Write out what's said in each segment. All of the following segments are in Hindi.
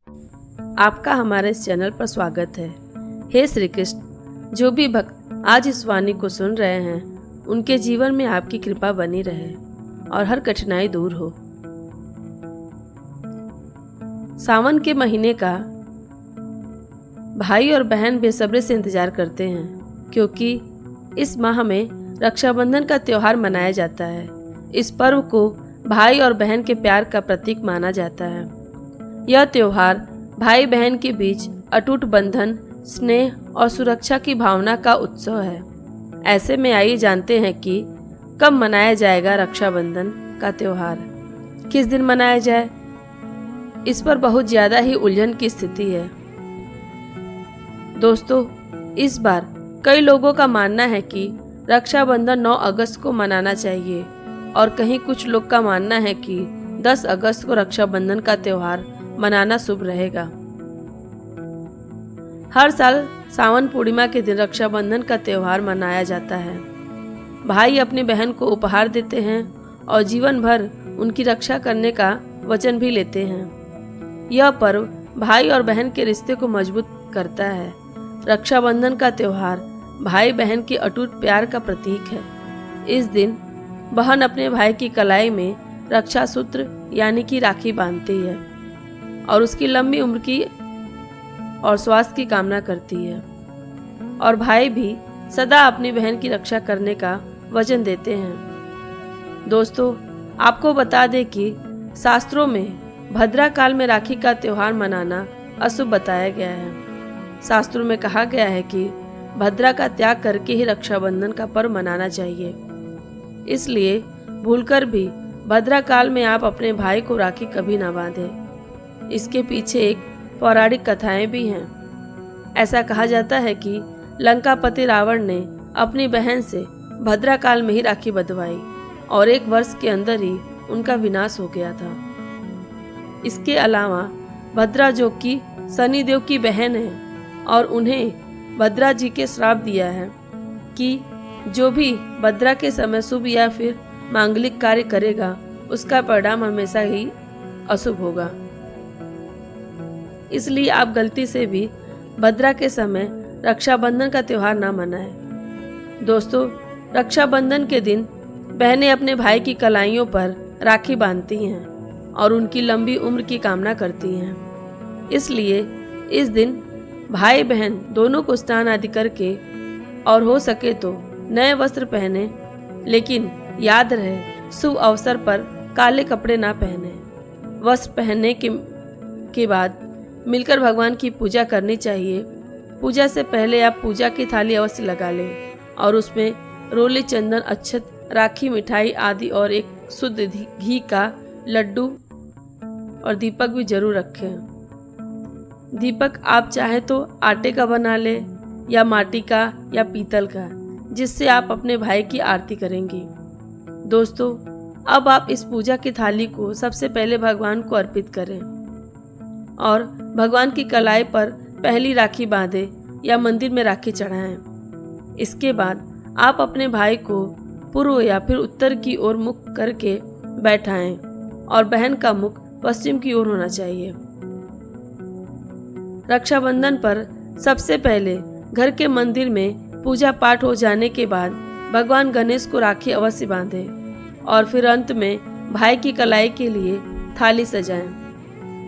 आपका हमारे इस चैनल पर स्वागत है। हे श्री कृष्ण, जो भी भक्त आज इस वाणी को सुन रहे हैं उनके जीवन में आपकी कृपा बनी रहे और हर कठिनाई दूर हो। सावन के महीने का भाई और बहन बेसब्री से इंतजार करते हैं, क्योंकि इस माह में रक्षाबंधन का त्योहार मनाया जाता है। इस पर्व को भाई और बहन के प्यार का प्रतीक माना जाता है। यह त्योहार भाई बहन के बीच अटूट बंधन, स्नेह और सुरक्षा की भावना का उत्सव है। ऐसे में आइए जानते हैं कि कब मनाया जाएगा रक्षाबंधन का त्योहार, किस दिन मनाया जाए। इस पर बहुत ज्यादा ही उलझन की स्थिति है। दोस्तों, इस बार कई लोगों का मानना है कि रक्षाबंधन 9 अगस्त को मनाना चाहिए और कहीं कुछ लोग का मानना है कि 10 अगस्त को रक्षाबंधन का त्योहार मनाना शुभ रहेगा। हर साल सावन पूर्णिमा के दिन रक्षाबंधन का त्योहार मनाया जाता है। भाई अपनी बहन को उपहार देते हैं और जीवन भर उनकी रक्षा करने का वचन भी लेते हैं। यह पर्व भाई और बहन के रिश्ते को मजबूत करता है। रक्षाबंधन का त्योहार भाई बहन के अटूट प्यार का प्रतीक है। इस दिन बहन अपने भाई की कलाई में रक्षा सूत्र यानी कि राखी बांधती है और उसकी लंबी उम्र की और स्वास्थ्य की कामना करती है, और भाई भी सदा अपनी बहन की रक्षा करने का वचन देते हैं। दोस्तों, आपको बता दें कि शास्त्रों में भद्रा काल में राखी का त्योहार मनाना अशुभ बताया गया है। शास्त्रों में कहा गया है कि भद्रा का त्याग करके ही रक्षाबंधन का पर्व मनाना चाहिए। इसलिए भूलकर भी भद्रा काल में आप अपने भाई को राखी कभी ना बांधें। इसके पीछे एक पौराणिक कथाएं भी हैं। ऐसा कहा जाता है कि लंकापति रावण ने अपनी बहन से भद्रा काल में ही राखी बंधवाई और 1 वर्ष के अंदर ही उनका विनाश हो गया था। इसके अलावा भद्रा, जो कि शनिदेव की बहन है, और उन्हें भद्रा जी के श्राप दिया है कि जो भी भद्रा के समय शुभ या फिर मांगलिक कार्य करेगा उसका परिणाम हमेशा ही अशुभ होगा। इसलिए आप गलती से भी भद्रा के समय रक्षाबंधन का त्योहार ना मनाएं। दोस्तों, रक्षाबंधन के दिन बहनें अपने भाई की कलाइयों पर राखी बांधती हैं और उनकी लंबी उम्र की कामना करती हैं। इसलिए इस दिन भाई बहन दोनों को स्नान आदि करके और हो सके तो नए वस्त्र पहने, लेकिन याद रहे शुभ अवसर पर काले कपड़े ना पहने। वस्त्र पहनने के बाद मिलकर भगवान की पूजा करनी चाहिए। पूजा से पहले आप पूजा की थाली अवश्य लगा लें और उसमें रोली, चंदन, अक्षत, राखी, मिठाई आदि और एक शुद्ध घी का लड्डू और दीपक भी जरूर रखें। दीपक आप चाहे तो आटे का बना ले या माटी का या पीतल का, जिससे आप अपने भाई की आरती करेंगी। दोस्तों, अब आप इस पूजा की थाली को सबसे पहले भगवान को अर्पित करें और भगवान की कलाई पर पहली राखी बांधें या मंदिर में राखी चढ़ाएं। इसके बाद आप अपने भाई को पूर्व या फिर उत्तर की ओर मुख करके बैठाएं और बहन का मुख पश्चिम की ओर होना चाहिए। रक्षाबंधन पर सबसे पहले घर के मंदिर में पूजा पाठ हो जाने के बाद भगवान गणेश को राखी अवश्य बांधें और फिर अंत में भाई की कलाई के लिए थाली सजाएं।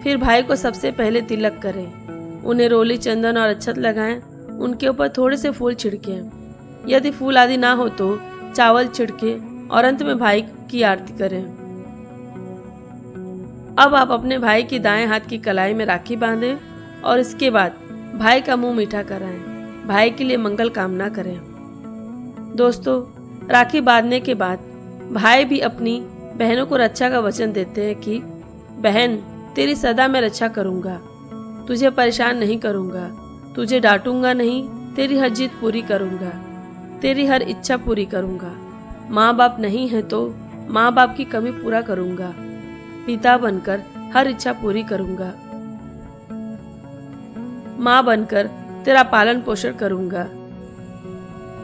फिर भाई को सबसे पहले तिलक करें, उन्हें रोली, चंदन और अक्षत लगाएं, उनके ऊपर थोड़े से फूल छिड़कें। यदि फूल आदि ना हो तो चावल छिड़के और अंत में भाई की आरती करें। अब आप अपने भाई की दाएं हाथ की कलाई में राखी बांधें और इसके बाद भाई का मुंह मीठा कराएं, भाई के लिए मंगल कामना करें। दोस्तों, राखी बांधने के बाद भाई भी अपनी बहनों को रक्षा का वचन देते हैं कि बहन, तेरी सदा मैं रक्षा करूंगा, तुझे परेशान नहीं करूंगा, तुझे डांटूंगा नहीं, तेरी हर जिद पूरी करूंगा, तेरी हर इच्छा पूरी करूंगा। माँ बाप नहीं है तो माँ बाप की कमी पूरा करूंगा, पिता बनकर हर इच्छा पूरी करूंगा, माँ बनकर तेरा पालन पोषण करूंगा,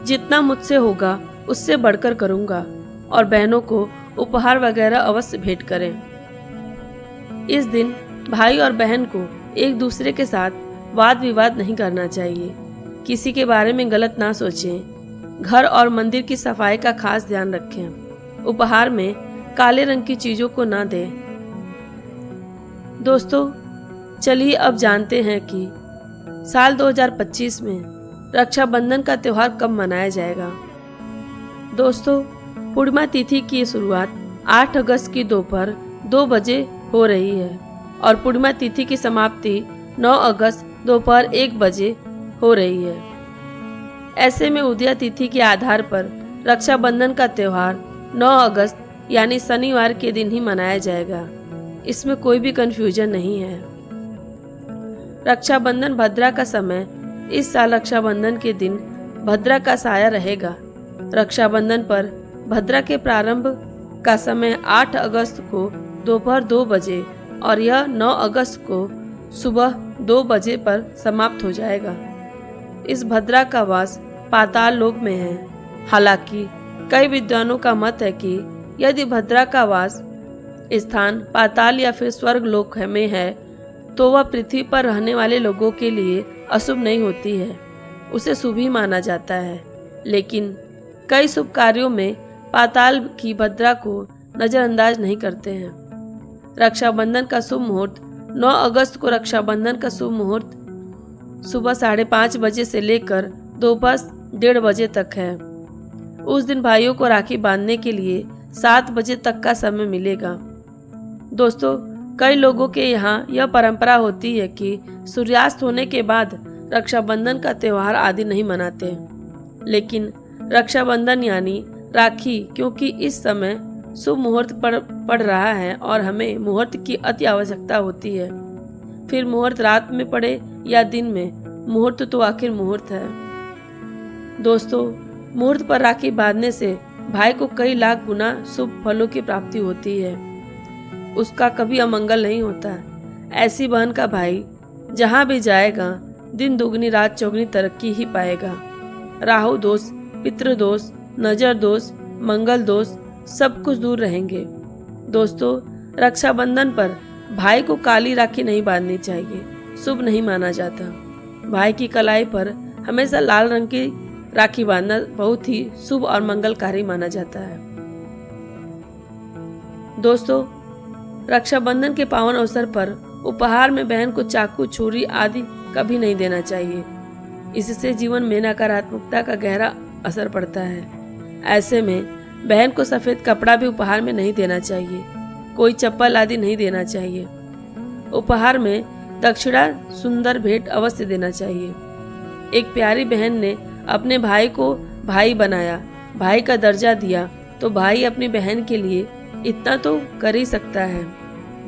जितना मुझसे होगा उससे बढ़कर करूंगा, और बहनों को उपहार वगैरह अवश्य भेंट करें। इस दिन भाई और बहन को एक दूसरे के साथ वाद विवाद नहीं करना चाहिए। किसी के बारे में गलत ना सोचें। घर और मंदिर की सफाई का खास ध्यान रखें। उपहार में काले रंग की चीजों को ना दें। दोस्तों, चलिए अब जानते हैं कि साल 2025 में रक्षाबंधन का त्यौहार कब मनाया जाएगा। दोस्तों, पूर्णिमा तिथि की शुरुआत 8 अगस्त की दोपहर 2 बजे हो रही है और पूर्णिमा तिथि की समाप्ति 9 अगस्त दोपहर 1 बजे हो रही है। ऐसे में उदया तिथि के आधार पर रक्षाबंधन का त्यौहार 9 अगस्त यानी शनिवार के दिन ही मनाया जाएगा। इसमें कोई भी कंफ्यूजन नहीं है। रक्षाबंधन भद्रा का समय, इस साल रक्षाबंधन के दिन भद्रा का साया रहेगा। रक्षाबंधन पर भद्रा के प्रारंभ का समय 8 अगस्त को दोपहर 2 बजे और यह 9 अगस्त को सुबह 2 बजे पर समाप्त हो जाएगा। इस भद्रा का वास पाताल लोक में है। हालांकि कई विद्वानों का मत है कि यदि भद्रा का वास स्थान पाताल या फिर स्वर्ग लोक में है तो वह पृथ्वी पर रहने वाले लोगों के लिए अशुभ नहीं होती है, उसे शुभ ही माना जाता है। लेकिन कई शुभ कार्यों में पाताल की भद्रा को नजरअंदाज नहीं करते हैं। रक्षाबंधन का शुभ मुहूर्त 9 अगस्त को रक्षाबंधन का शुभ मुहूर्त सुबह 5:30 बजे से लेकर दोपहर 1:30 बजे तक है। उस दिन भाइयों को राखी बांधने के लिए 7 बजे तक का समय मिलेगा। दोस्तों, कई लोगों के यहाँ यह परंपरा होती है कि सूर्यास्त होने के बाद रक्षाबंधन का त्यौहार आदि नहीं मनाते, लेकिन रक्षाबंधन यानी राखी, क्योंकि इस समय शुभ मुहूर्त पड़ रहा है और हमें मुहूर्त की अति आवश्यकता होती है। फिर मुहूर्त रात में पड़े या दिन में, मुहूर्त तो आखिर मुहूर्त है। दोस्तों, मुहूर्त पर राखी बांधने से भाई को कई लाख गुना शुभ फलों की प्राप्ति होती है। उसका कभी अमंगल नहीं होता। ऐसी बहन का भाई जहाँ भी जाएगा दिन दुगनी रात चौगनी तरक्की ही पाएगा। राहु दोष, पितृ दोष, नजर दोष, मंगल दोष सब कुछ दूर रहेंगे। दोस्तों, रक्षाबंधन पर भाई को काली राखी नहीं बांधनी चाहिए, शुभ नहीं माना जाता। भाई की कलाई पर हमेशा लाल रंग की राखी बांधना बहुत ही शुभ और मंगलकारी माना जाता है। दोस्तों, रक्षाबंधन के पावन अवसर पर उपहार में बहन को चाकू, छुरी आदि कभी नहीं देना चाहिए। इससे जीवन में नकारात्मकता का गहरा असर पड़ता है। ऐसे में बहन को सफेद कपड़ा भी उपहार में नहीं देना चाहिए। कोई चप्पल आदि नहीं देना चाहिए। उपहार में दक्षिणा, सुंदर भेंट अवश्य देना चाहिए। एक प्यारी बहन ने अपने भाई को भाई बनाया, भाई का दर्जा दिया, तो भाई अपनी बहन के लिए इतना तो कर ही सकता है।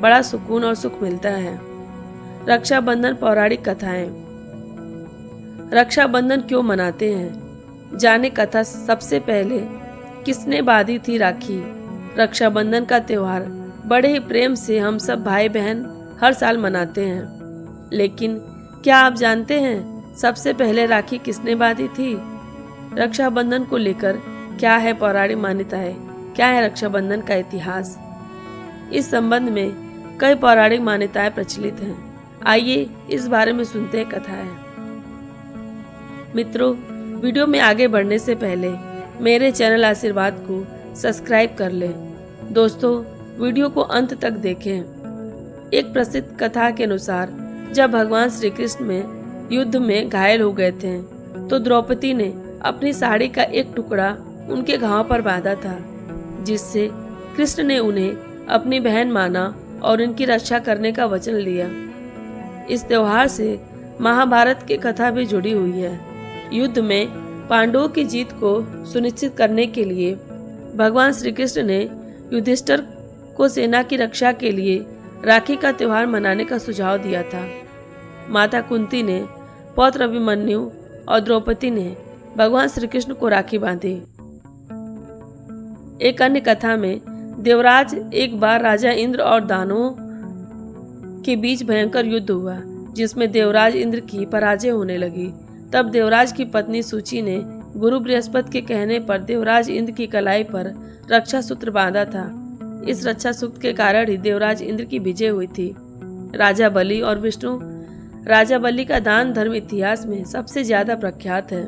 बड़ा सुकून और सुख मिलता है। रक्षाबंधन पौराणिक कथाएं। रक्षाबंधन क्यों मनाते हैं, जाने कथा। सबसे पहले किसने बांधी थी राखी। रक्षाबंधन का त्योहार बड़े ही प्रेम से हम सब भाई बहन हर साल मनाते हैं, लेकिन क्या आप जानते हैं सबसे पहले राखी किसने बांधी थी? रक्षाबंधन को लेकर क्या है पौराणिक मान्यताएं, क्या है रक्षाबंधन का इतिहास? इस संबंध में कई पौराणिक मान्यताएं प्रचलित हैं। आइए इस बारे में सुनते हैं कथाएं। मित्रों, वीडियो में आगे बढ़ने से पहले मेरे चैनल आशीर्वाद को सब्सक्राइब कर लें। दोस्तों, वीडियो को अंत तक देखें। एक प्रसिद्ध कथा के अनुसार जब भगवान श्री कृष्ण में युद्ध में घायल हो गए थे तो द्रौपदी ने अपनी साड़ी का एक टुकड़ा उनके घाव पर बांधा था, जिससे कृष्ण ने उन्हें अपनी बहन माना और उनकी रक्षा करने का वचन लिया। इस त्योहार से महाभारत की कथा भी जुड़ी हुई है। युद्ध में पांडवों की जीत को सुनिश्चित करने के लिए भगवान श्री कृष्ण ने युधिष्ठिर को सेना की रक्षा के लिए राखी का त्योहार मनाने का सुझाव दिया था। माता कुंती ने, पौत्र अभिमन्यु और द्रौपदी ने भगवान श्री कृष्ण को राखी बांधी। एक अन्य कथा में देवराज एक बार राजा इंद्र और दानवों के बीच भयंकर युद्ध हुआ, जिसमें देवराज इंद्र की पराजय होने लगी। तब देवराज की पत्नी सूची ने गुरु बृहस्पति के कहने पर देवराज इंद्र की कलाई पर रक्षा सूत्र बांधा था। इस रक्षा सूत्र के कारण ही देवराज इंद्र की विजय हुई थी। राजा बलि और विष्णु राजा बलि का दान धर्म इतिहास में सबसे ज्यादा प्रख्यात है।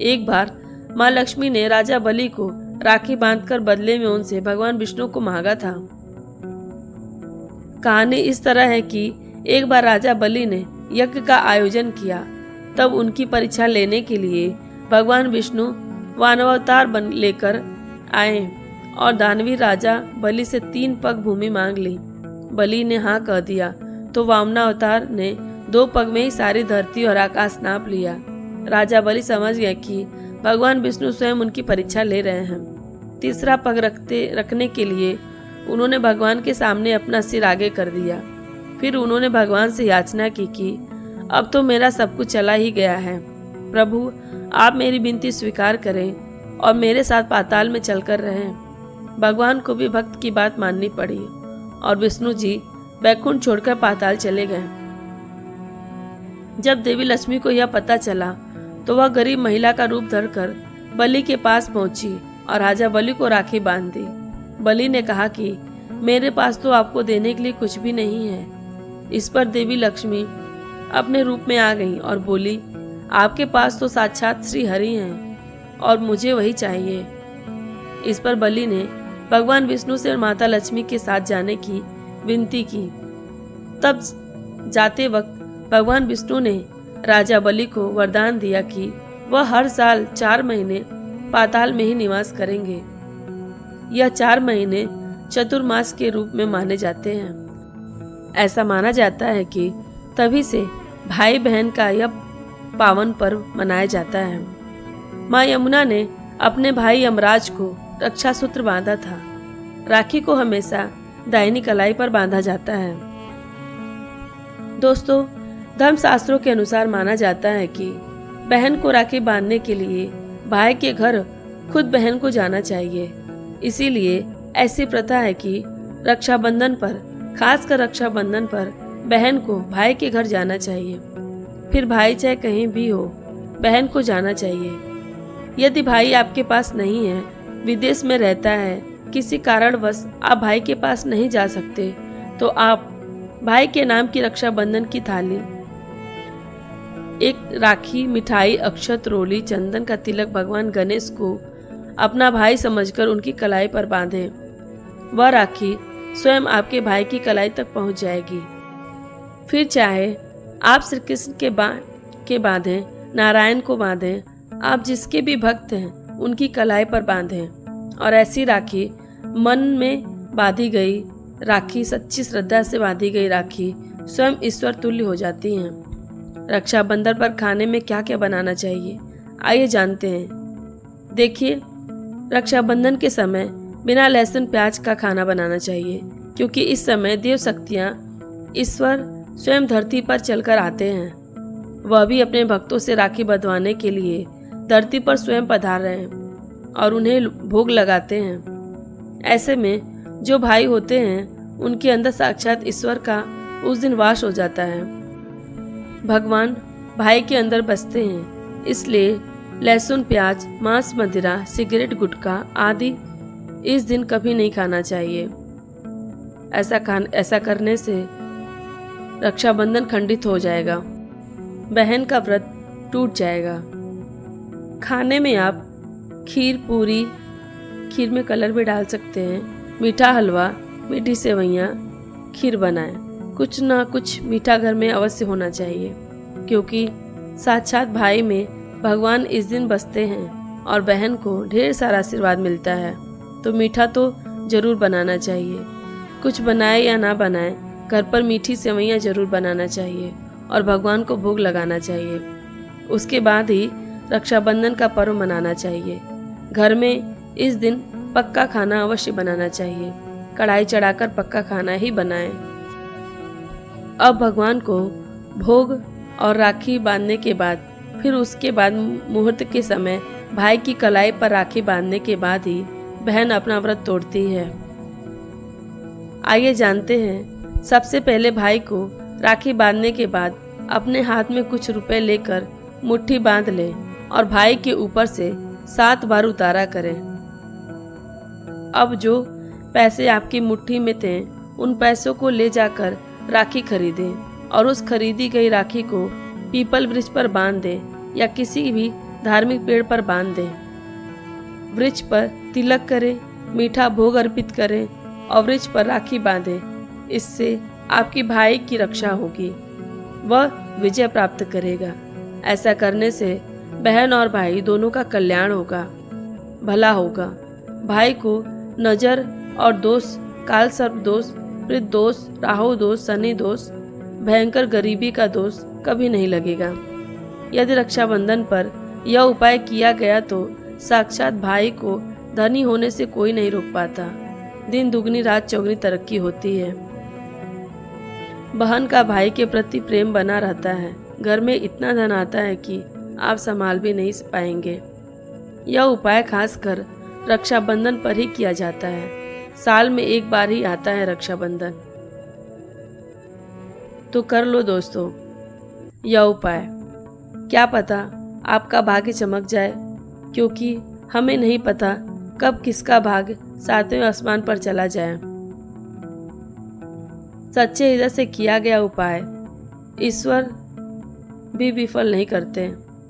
एक बार माँ लक्ष्मी ने राजा बलि को राखी बांधकर बदले में उनसे भगवान विष्णु को मांगा था। कहानी इस तरह है कि एक बार राजा बलि ने यज्ञ का आयोजन किया। तब उनकी परीक्षा लेने के लिए भगवान विष्णु वानवावतार बन लेकर आए और दानवीर राजा बलि से 3 पग भूमि मांग ली। बलि ने हाँ कह दिया तो वामनावतार ने 2 पग में ही सारी धरती और आकाश नाप लिया। राजा बलि समझ गया कि भगवान विष्णु स्वयं उनकी परीक्षा ले रहे हैं। तीसरा पग रखने के लिए उन्होंने भगवान के सामने अपना सिर आगे कर दिया। फिर उन्होंने भगवान से याचना की कि अब तो मेरा सब कुछ चला ही गया है, प्रभु आप मेरी विनती स्वीकार करें और मेरे साथ पाताल में चलकर रहें। भगवान को भी भक्त की बात माननी पड़ी और विष्णु जी बैकुंठ छोड़कर पाताल चले गए। जब देवी लक्ष्मी को यह पता चला तो वह गरीब महिला का रूप धरकर बलि के पास पहुंची और राजा बलि को राखी बांध दी। बलि ने कहा कि मेरे पास तो आपको देने के लिए कुछ भी नहीं है। इस पर देवी लक्ष्मी अपने रूप में आ गई और बोली, आपके पास तो साक्षात श्री हरि हैं और मुझे वही चाहिए। इस पर बलि ने भगवान विष्णु से माता लक्ष्मी के साथ जाने की विनती की। तब जाते वक्त भगवान विष्णु ने राजा बलि को वरदान दिया कि वह हर साल 4 महीने पाताल में ही निवास करेंगे। यह 4 महीने चतुर्मास के रूप में माने जाते हैं। ऐसा माना जाता है कि तभी से भाई बहन का यह पावन पर्व मनाया जाता है। माँ यमुना ने अपने भाई यमराज को रक्षा सूत्र बांधा था। राखी को हमेशा दाहिनी कलाई पर बांधा जाता है। दोस्तों, धर्मशास्त्रों के अनुसार माना जाता है कि बहन को राखी बांधने के लिए भाई के घर खुद बहन को जाना चाहिए। इसीलिए ऐसी प्रथा है कि रक्षाबंधन पर, खासकर रक्षाबंधन पर बहन को भाई के घर जाना चाहिए। फिर भाई चाहे कहीं भी हो, बहन को जाना चाहिए। यदि भाई आपके पास नहीं है, विदेश में रहता है, किसी कारणवश आप भाई के पास नहीं जा सकते, तो आप भाई के नाम की रक्षाबंधन की थाली, एक राखी, मिठाई, अक्षत, रोली, चंदन का तिलक भगवान गणेश को अपना भाई समझकर उनकी कलाई पर बांधें। वह राखी स्वयं आपके भाई की कलाई तक पहुंच जाएगी। फिर चाहे आप श्री कृष्ण के बांधें, नारायण को बांधें, आप जिसके भी भक्त हैं उनकी कलाई पर बांधें। और ऐसी राखी, मन में बांधी गई राखी, सच्ची श्रद्धा से बांधी गई राखी स्वयं ईश्वर तुल्य हो जाती हैं। रक्षाबंधन पर खाने में क्या क्या बनाना चाहिए, आइए जानते हैं। देखिए, रक्षाबंधन के समय बिना लहसुन प्याज का खाना बनाना चाहिए, क्योंकि इस समय देव शक्तियाँ, ईश्वर स्वयं धरती पर चलकर आते हैं। वह भी अपने भक्तों से राखी बंधवाने के लिए धरती पर स्वयं पधार रहे हैं और उन्हें भोग लगाते हैं। ऐसे में जो भाई होते हैं उनके अंदर साक्षात ईश्वर का उस दिन वास हो जाता है। भगवान भाई के अंदर बसते हैं, इसलिए लहसुन प्याज, मांस, मदिरा, सिगरेट, गुटखा आदि इस दिन कभी नहीं खाना चाहिए। ऐसा करने से रक्षाबंधन खंडित हो जाएगा, बहन का व्रत टूट जाएगा। खाने में आप खीर, पूरी, खीर में कलर भी डाल सकते हैं, मीठा हलवा, मीठी सेवइयाँ, खीर बनाएं। कुछ ना कुछ मीठा घर में अवश्य होना चाहिए, क्योंकि साक्षात भाई में भगवान इस दिन बसते हैं और बहन को ढेर सारा आशीर्वाद मिलता है। तो मीठा तो जरूर बनाना चाहिए। कुछ बनाए या ना बनाए, घर पर मीठी सेवइयाँ जरूर बनाना चाहिए और भगवान को भोग लगाना चाहिए। उसके बाद ही रक्षाबंधन का पर्व मनाना चाहिए। घर में इस दिन पक्का खाना अवश्य बनाना चाहिए। कढ़ाई चढ़ाकर पक्का खाना ही बनाएं। अब भगवान को भोग और राखी बांधने के बाद, फिर उसके बाद मुहूर्त के समय भाई की कलाई पर राखी बांधने के बाद ही बहन अपना व्रत तोड़ती है। आइए जानते हैं। सबसे पहले भाई को राखी बांधने के बाद अपने हाथ में कुछ रुपए लेकर मुट्ठी बांध लें और भाई के ऊपर से 7 बार उतारा करें। अब जो पैसे आपकी मुट्ठी में थे, उन पैसों को ले जाकर राखी खरीदें और उस खरीदी गई राखी को पीपल वृक्ष पर बांध दें या किसी भी धार्मिक पेड़ पर बांध दें। वृक्ष पर तिलक करें, मीठा भोग अर्पित करें और वृक्ष पर राखी बांधें। इससे आपकी भाई की रक्षा होगी, वह विजय प्राप्त करेगा। ऐसा करने से बहन और भाई दोनों का कल्याण होगा, भला होगा। भाई को नजर और दोष, काल सर्प दोष, प्रेत दोष, राहु दोष, शनि दोष, भयंकर गरीबी का दोष कभी नहीं लगेगा। यदि रक्षाबंधन पर यह उपाय किया गया तो साक्षात भाई को धनी होने से कोई नहीं रोक पाता। दिन दुगनी रात चौगनी तरक्की होती है। बहन का भाई के प्रति प्रेम बना रहता है। घर में इतना धन आता है कि आप संभाल भी नहीं पाएंगे। यह उपाय खासकर रक्षाबंधन पर ही किया जाता है। साल में एक बार ही आता है रक्षाबंधन, तो कर लो दोस्तों यह उपाय। क्या पता आपका भाग्य चमक जाए, क्योंकि हमें नहीं पता कब किसका भाग्य सातवें आसमान पर चला जाए। सच्चे हृदय से किया गया उपाय ईश्वर भी विफल नहीं करते,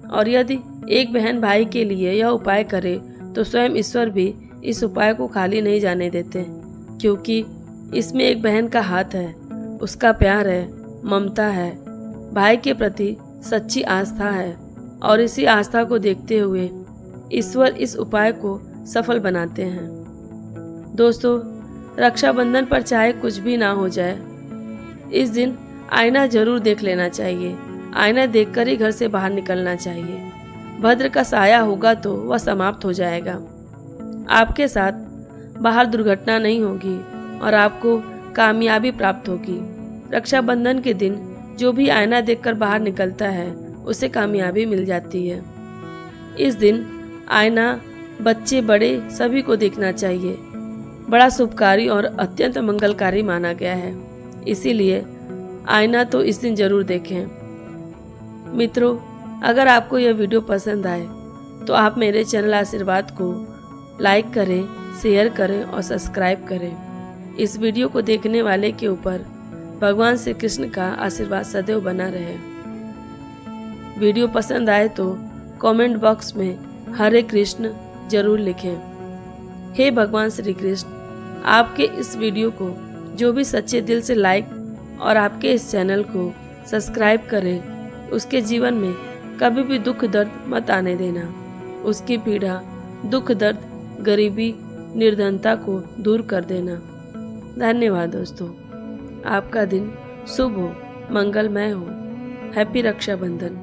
और यदि एक बहन भाई के लिए यह उपाय करे तो स्वयं ईश्वर भी इस उपाय को खाली नहीं जाने देते, क्योंकि इसमें एक बहन का हाथ है, उसका प्यार है, ममता है, भाई के प्रति सच्ची आस्था है, और इसी आस्था को देखते हुए ईश्वर इस उपाय को सफल बनाते हैं। दोस्तों, रक्षाबंधन पर चाहे कुछ भी ना हो जाए, इस दिन आईना जरूर देख लेना चाहिए। आईना देखकर ही घर से बाहर निकलना चाहिए। भद्र का साया होगा तो वह समाप्त हो जाएगा। आपके साथ बाहर दुर्घटना नहीं होगी और आपको कामयाबी प्राप्त होगी। रक्षाबंधन के दिन जो भी आईना देखकर बाहर निकलता है उसे कामयाबी मिल जाती है। इस दिन आईना बच्चे बड़े सभी को देखना चाहिए। बड़ा शुभकारी और अत्यंत मंगलकारी माना गया है, इसीलिए आईना तो इस दिन जरूर देखें। मित्रों, अगर आपको यह वीडियो पसंद आए तो आप मेरे चैनल आशीर्वाद को लाइक करें, शेयर करें और सब्सक्राइब करें। इस वीडियो को देखने वाले के ऊपर भगवान श्री कृष्ण का आशीर्वाद सदैव बना रहे। वीडियो पसंद आए तो कमेंट बॉक्स में हरे कृष्ण जरूर लिखें। हे भगवान श्री कृष्ण, आपके इस वीडियो को जो भी सच्चे दिल से लाइक और आपके इस चैनल को सब्सक्राइब करें, उसके जीवन में कभी भी दुख दर्द मत आने देना। उसकी पीड़ा, दुख दर्द, गरीबी, निर्धनता को दूर कर देना। धन्यवाद दोस्तों। आपका दिन शुभ हो, मंगलमय हो। हैप्पी रक्षाबंधन।